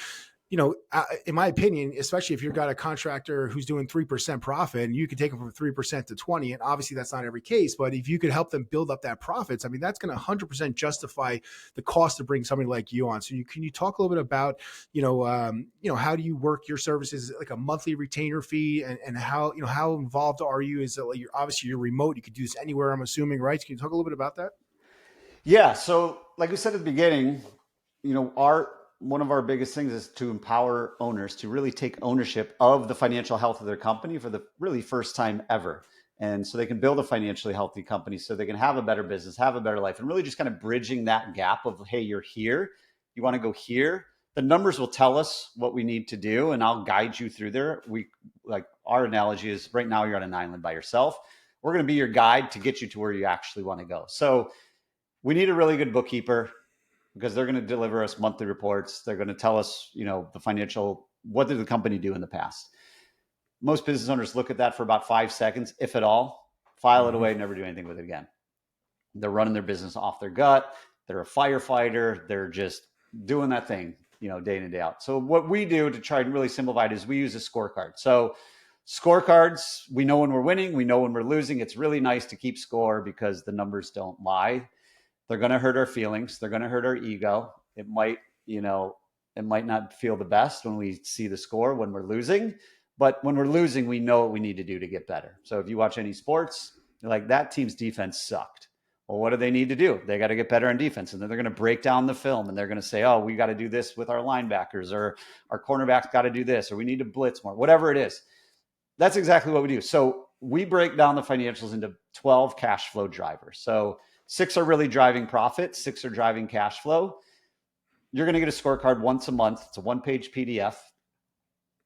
in my opinion, especially if you've got a contractor who's doing 3% profit and you can take them from 3% to 20, and obviously that's not every case, but if you could help them build up that profits, I mean, that's going to 100% justify the cost to bring somebody like you on. So can you talk a little bit about, how do you work your services? Is it like a monthly retainer fee, and how, how involved are you? Is it like you're remote, you could do this anywhere, I'm assuming, right? Can you talk a little bit about that? Yeah. So like we said at the beginning, one of our biggest things is to empower owners to really take ownership of the financial health of their company for the really first time ever. And so they can build a financially healthy company so they can have a better business, have a better life, and really just kind of bridging that gap of, hey, you're here, you want to go here. The numbers will tell us what we need to do, and I'll guide you through there. Our analogy is right now you're on an island by yourself. We're going to be your guide to get you to where you actually want to go. So we need a really good bookkeeper, because they're going to deliver us monthly reports. They're going to tell us, the financial, what did the company do in the past? Most business owners look at that for about 5 seconds, if at all, file it away, never do anything with it again. They're running their business off their gut. They're a firefighter. They're just doing that thing, day in and day out. So what we do to try and really simplify it is we use a scorecard. So scorecards, we know when we're winning, we know when we're losing. It's really nice to keep score because the numbers don't lie. They're going to hurt our feelings. They're going to hurt our ego. It might not feel the best when we see the score when we're losing, but when we're losing, we know what we need to do to get better. So if you watch any sports, you're like, that team's defense sucked. Well, what do they need to do? They got to get better on defense. And then they're going to break down the film and they're going to say, oh, we got to do this with our linebackers, or our cornerbacks got to do this, or we need to blitz more, whatever it is. That's exactly what we do. So we break down the financials into 12 cash flow drivers. So 6 are really driving profit, 6 are driving cash flow. You're going to get a scorecard once a month. It's a 1-page PDF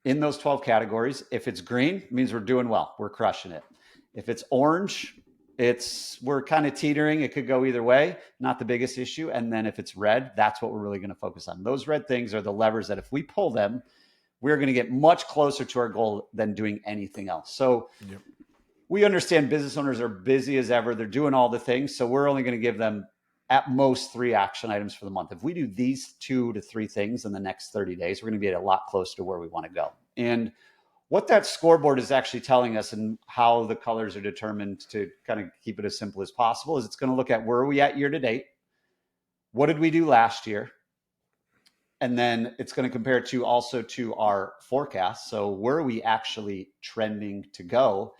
in those 12 categories. If it's green, it means we're doing well. We're crushing it. If it's orange, we're kind of teetering. It could go either way, not the biggest issue. And then if it's red, that's what we're really going to focus on. Those red things are the levers that if we pull them, we're going to get much closer to our goal than doing anything else. So we understand business owners are busy as ever. They're doing all the things. So we're only going to give them at most 3 action items for the month. If we do these 2 to 3 things in the next 30 days, we're going to be a lot closer to where we want to go. And what that scoreboard is actually telling us, and how the colors are determined to kind of keep it as simple as possible, is it's going to look at where are we at year to date? What did we do last year? And then it's going to compare it also to our forecast. So where are we actually trending to go?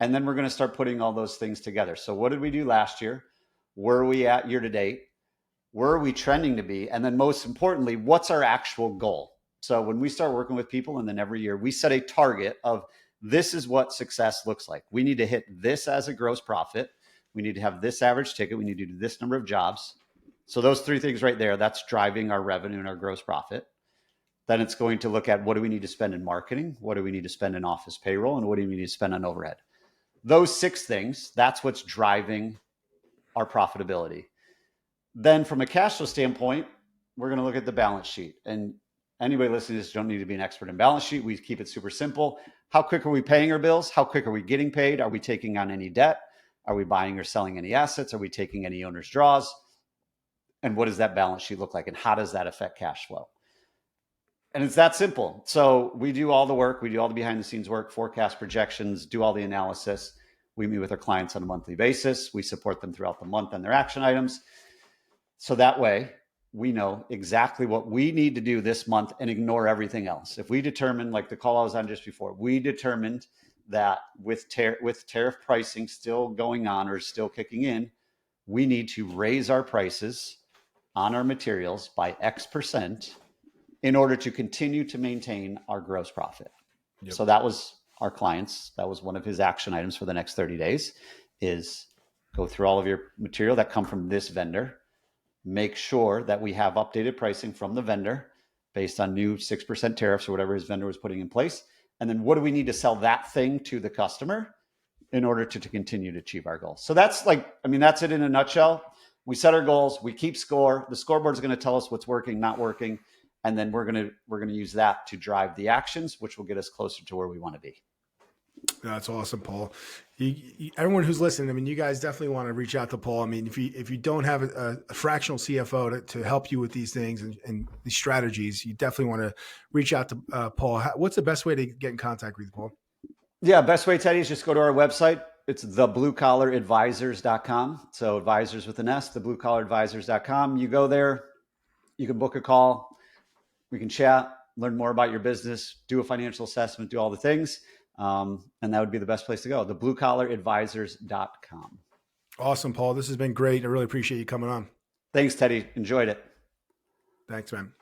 And then we're going to start putting all those things together. So what did we do last year? Where are we at year to date? Where are we trending to be? And then most importantly, what's our actual goal? So when we start working with people, and then every year we set a target of, this is what success looks like. We need to hit this as a gross profit. We need to have this average ticket. We need to do this number of jobs. So those 3 things right there, that's driving our revenue and our gross profit. Then it's going to look at, what do we need to spend in marketing? What do we need to spend in office payroll? And what do we need to spend on overhead? Those 6 things, that's what's driving our profitability. Then from a cash flow standpoint, we're going to look at the balance sheet. And anybody listening to this, don't need to be an expert in balance sheet. We keep it super simple. How quick are we paying our bills? How quick are we getting paid? Are we taking on any debt? Are we buying or selling any assets? Are we taking any owner's draws? And what does that balance sheet look like? And how does that affect cash flow? And it's that simple. So we do all the work. We do all the behind the scenes work, forecast projections, do all the analysis. We meet with our clients on a monthly basis. We support them throughout the month on their action items. So that way we know exactly what we need to do this month and ignore everything else. If we determine, like the call I was on just before, we determined that with tariff pricing still going on or still kicking in, we need to raise our prices on our materials by X% in order to continue to maintain our gross profit. Yep. So that was our clients. That was one of his action items for the next 30 days is go through all of your material that come from this vendor, make sure that we have updated pricing from the vendor based on new 6% tariffs or whatever his vendor was putting in place. And then what do we need to sell that thing to the customer in order to continue to achieve our goals? So that's that's it in a nutshell. we set our goals, we keep score. The scoreboard is going to tell us what's working, not working. And then we're going to use that to drive the actions, which will get us closer to where we want to be. That's awesome, Paul. Everyone who's listening, I mean, you guys definitely want to reach out to Paul. I mean, if you don't have a fractional CFO to help you with these things and these strategies, you definitely want to reach out to Paul. What's the best way to get in contact with you, Paul? Yeah, best way, Teddy, is just go to our website. It's thebluecollaradvisors.com. So advisors with an S, thebluecollaradvisors.com. You go there, you can book a call, we can chat, learn more about your business, do a financial assessment, do all the things. And that would be the best place to go, thebluecollaradvisors.com. Awesome, Paul. This has been great. I really appreciate you coming on. Thanks, Teddy. Enjoyed it. Thanks, man.